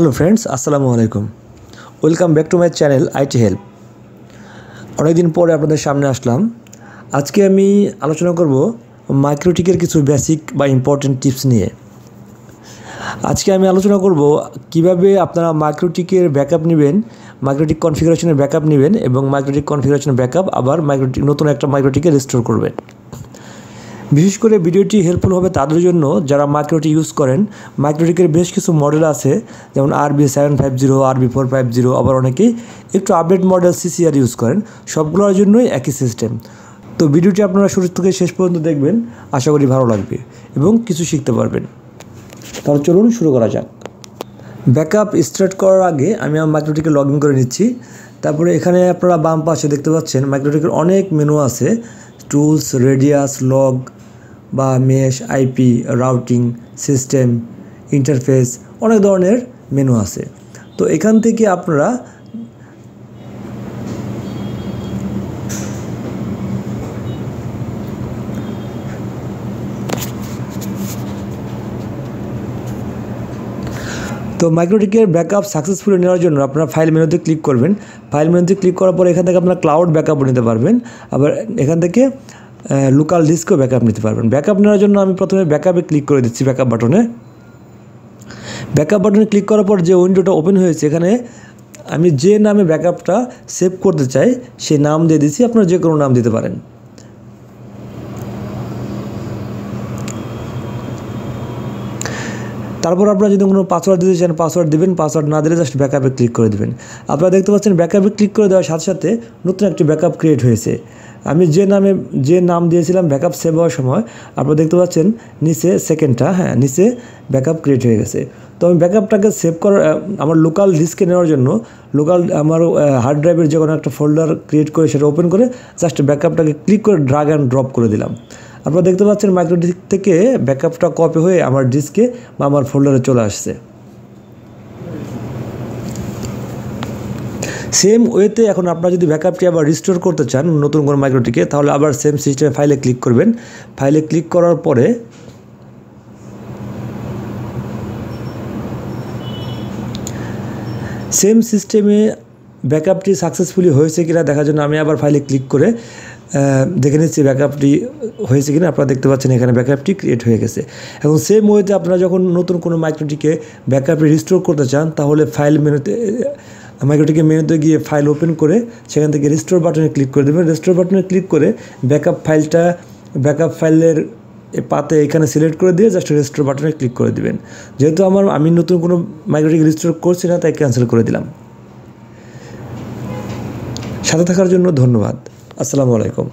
Hello friends, আসসালামু আলাইকুম। Welcome back to my channel IT help. অনেকদিন পরে আপনাদের সামনে আসলাম। আজকে আমি আলোচনা করব মাইক্রোটিকের কিছু বেসিক বা ইম্পর্টেন্ট টিপস নিয়ে। আজকে আমি আলোচনা করব কিভাবে আপনারা মাইক্রোটিকের ব্যাকআপ নেবেন, মাইক্রোটিক কনফিগারেশনের ব্যাকআপ নেবেন এবং মাইক্রোটিক কনফিগারেশনের ব্যাকআপ আবার নতুন একটা মাইক্রোটিকে রিস্টোর করবেন। বিশেষ করে ভিডিওটি হেল্পফুল হবে তাদের জন্য যারা মাইক্রোটিক ইউজ করেন। মাইক্রোটিকের বেশ কিছু মডেল আছে, যেমন RB750, RB450, আবার অনেকেই একটু আপডেট মডেল CCR ইউজ করেন। সবগুলোর জন্যই একই সিস্টেম। তো ভিডিওটি আপনারা শুরু থেকে শেষ পর্যন্ত দেখবেন, আশা করি ভালো লাগবে এবং কিছু শিখতে পারবেন। তাহলে চলুন শুরু করা যাক। ব্যাকআপ স্টার্ট করার আগে আমি আমার মাইক্রোটিকে লগ ইন করে নিচ্ছি। তারপরে এখানে আপনারা বাম পাশে দেখতে পাচ্ছেন মাইক্রোটিকের অনেক মেনু আছে, টুলস, রেডিয়াস, লগ বা mesh, IP, routing, system, interface, অনেক ধরনের মেনু আছে। তো এখান থেকে আপনারা মাইক্রোটিকের ব্যাকআপ সাকসেসফুলি নেওয়ার জন্য আপনারা ফাইল মেনুতে ক্লিক করবেন। ফাইল মেনুতে ক্লিক করার পর এখান থেকে আপনারা ক্লাউড ব্যাকআপও নিতে পারবেন, আবার এখান থেকে লোকাল ডিস্কও ব্যাকআপ নিতে পারবেন। ব্যাকআপ নেওয়ার জন্য আমি প্রথমে ব্যাকআপে ক্লিক করে দিচ্ছি। ব্যাকআপ বাটনে ক্লিক করার পর যে উইন্ডোটা ওপেন হয়েছে, এখানে আমি যে নামে ব্যাকআপটা সেভ করতে চাই সেই নাম দিয়ে দিচ্ছি। আপনারা যে কোনো নাম দিতে পারেন। তারপর আপনারা যদি কোনো পাসওয়ার্ড দিতে চান পাসওয়ার্ড দেবেন, পাসওয়ার্ড না দিলে জাস্ট ব্যাকআপে ক্লিক করে দেবেন। আপনারা দেখতে পাচ্ছেন ব্যাকআপে ক্লিক করে দেওয়ার সাথে সাথে নতুন একটি ব্যাকআপ ক্রিয়েট হয়েছে। আমি যে নাম দিয়েছিলাম ব্যাকআপ সেভ হওয়ার সময়, আপনারা দেখতে পাচ্ছেন নিচে সেকেন্ডটা, নিচে ব্যাকআপ ক্রিয়েট হয়ে গেছে। তো আমি ব্যাকআপটাকে সেভ করার আমার লোকাল ডিস্কে নেওয়ার জন্য আমার হার্ড ড্রাইভের যে কোনো একটা ফোল্ডার ক্রিয়েট করে সেটা ওপেন করে জাস্ট ব্যাকআপটাকে ক্লিক করে ড্রাগ অ্যান্ড ড্রপ করে দিলাম। আপনারা দেখতে পাচ্ছেন মাইক্রোটিক থেকে ব্যাকআপটা কপি হয়ে আমার ডিস্কে বা আমার ফোল্ডারে চলে আসছে। সেম ওয়েতে এখন আপনারা যদি ব্যাকআপটি আবার রিস্টোর করতে চান নতুন কোনো মাইক্রোটিকে, তাহলে আবার সেম সিস্টেমে ফাইলে ক্লিক করবেন। ফাইলে ক্লিক করার পরে সেম সিস্টেমে ব্যাকআপটি সাকসেসফুলি হয়েছে কিনা দেখার জন্য আমি আবার ফাইলে ক্লিক করে দেখে নিচ্ছি ব্যাকআপটি হয়েছে কিনা। আপনারা দেখতে পাচ্ছেন এখানে ব্যাকআপটি ক্রিয়েট হয়ে গেছে। এবং সেম ওয়েতে আপনারা যখন নতুন কোনো মাইক্রোটিকে ব্যাকআপটি রিস্টোর করতে চান, তাহলে ফাইল মেনুতে মাইক্রোটিকে মেনুতে গিয়ে ফাইল ওপেন করে সেখান থেকে রিস্টোর বাটনে ক্লিক করে দেবেন। রিস্টোর বাটনে ক্লিক করে ব্যাকআপ ফাইলের পাতে এখানে সিলেক্ট করে দিয়ে জাস্ট রিস্টোর বাটনে ক্লিক করে দেবেন। যেহেতু আমি নতুন কোনো মাইক্রোটিকে রিস্টোর করছি না, তাই ক্যান্সেল করে দিলাম। সাথে থাকার জন্য ধন্যবাদ। আসসালামু আলাইকুম।